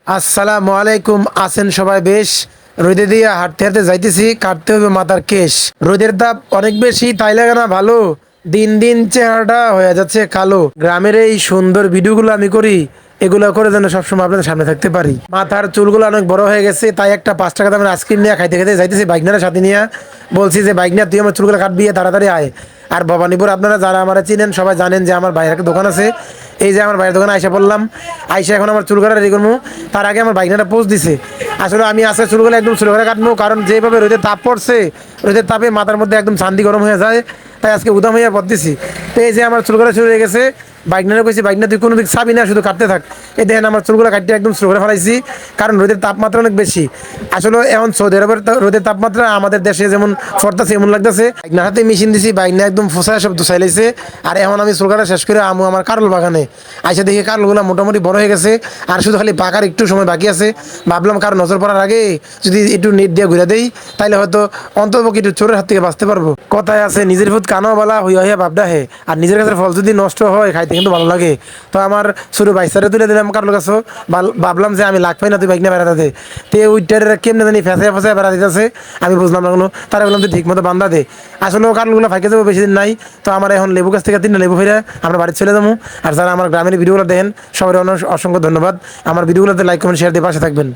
আসসালামু আলাইকুম। আছেন সবাই বেশ? রোদে দিয়ে হাঁটতে হাঁটতে যাইতেছি, কাটতে হবে মাথার কেশ। রোদের তাপ অনেক বেশি, তাই লাগে না ভালো? দিন দিন চেহারাটা হয়ে যাচ্ছে কালো। গ্রামের এই সুন্দর ভিডিওগুলো আমি করি, এগুলো করে যেন সবসময় আপনাদের সামনে থাকতে পারি। মাথার চুলগুলো অনেক বড় হয়ে গেছে, তাই একটা 5 টাকা দামের আইসক্রিম নিয়ে খাইতে খাইতে যাইতেছি বাইকনারের সাথে নিয়ে। বলছি যে বাইক নিয়ে তুই আমার চুলগুলো কাটবি, তাড়াতাড়ি আয়। আর ভবানীপুর আপনারা যারা আমার চিনেন সবাই জানেন যে আমার বাইরের একটা দোকান আছে। এই যে আমার বাইরের দোকানে আইসা বললাম, আইসা এখন আমার চুল কাটা রেডি করবো। তার আগে আমার বাইকনাটা পোস্ট দিছে। আসলে আমি আজকে চুলগুলো একদম চুল করে কাটবো, কারণ যেভাবে রোদের তাপ পড়ছে, রোদের তাপে মাথার মধ্যে একদম চান্দি গরম হয়ে যায়। তাই আজকে উদাম হইয়া পড়তেছি। তো এই যে আমার চুলগুলো শুরু হয়ে গেছে। বাইকনারে কইছি, বাইকনা তুই কোনো দিক চাবি না, শুধু কাটতে থাক। এই দেখেন আমার চুলগুলো কাটতে একদম শুরু করে ফেলাইছি, কারণ রোদের তাপমাত্রা অনেক বেশি। আসলে এখন সৌদি আরবের রোদের তাপমাত্রা আমাদের দেশে যেমন পড়তেছে এমন লাগতেছে। বাইকনার হাতে মেশিন দিছি, বাইকনা একদম ফোসায় সব দুসাই লাইছে। আর এখন আমি চুল কাটা শেষ করে আমু আমার কারল বাগানে। আইসা দেখি কারলগুলো মোটামুটি বড় হয়ে গেছে, আর শুধু খালি পাকার একটু সময় বাকি আছে। ভাবলাম কারো নজর পড়ার আগে যদি একটু নেট দিয়ে ঘুরে দেই, তাইলে হয়তো অন্ততপক্ষে একটু চোরের হাত থেকে বাঁচতে পারবো। কথায় আছে, নিজের ভূত কানো বলা হইয়া হইয়া বাপডা হে। আর নিজের কাছে ফল যদি নষ্ট হয়, খাইতে কিন্তু ভালো লাগে। তো আমার ছোট বাইসারে তুলে দিলাম কারোর কাছে। ভাবলাম যে আমি লাগ পাই না তুই বাইক নিয়ে বেড়াতে। তে ওইটার কেমনে জানি ফেঁসে ফেঁসে বেড়া দিতেছে, আমি বুঝলাম না কোনো। তারা বললাম তুই ঠিক মতো বান্ধা দে। আসলে কারগুলো ফাঁকে যাবো, বেশি দিন নাই। তো আমার এখন লেবু গাছ থেকে 3টা লেবু ফেরা আমরা বাড়ি চলে যাবো। আর যারা আমার গ্রামের ভিডিওগুলো দেখেন, সবাই অসংখ্য ধন্যবাদ। আমার ভিডিওগুলোতে লাইক কমেন্ট শেয়ার দিয়ে পাশে থাকবেন।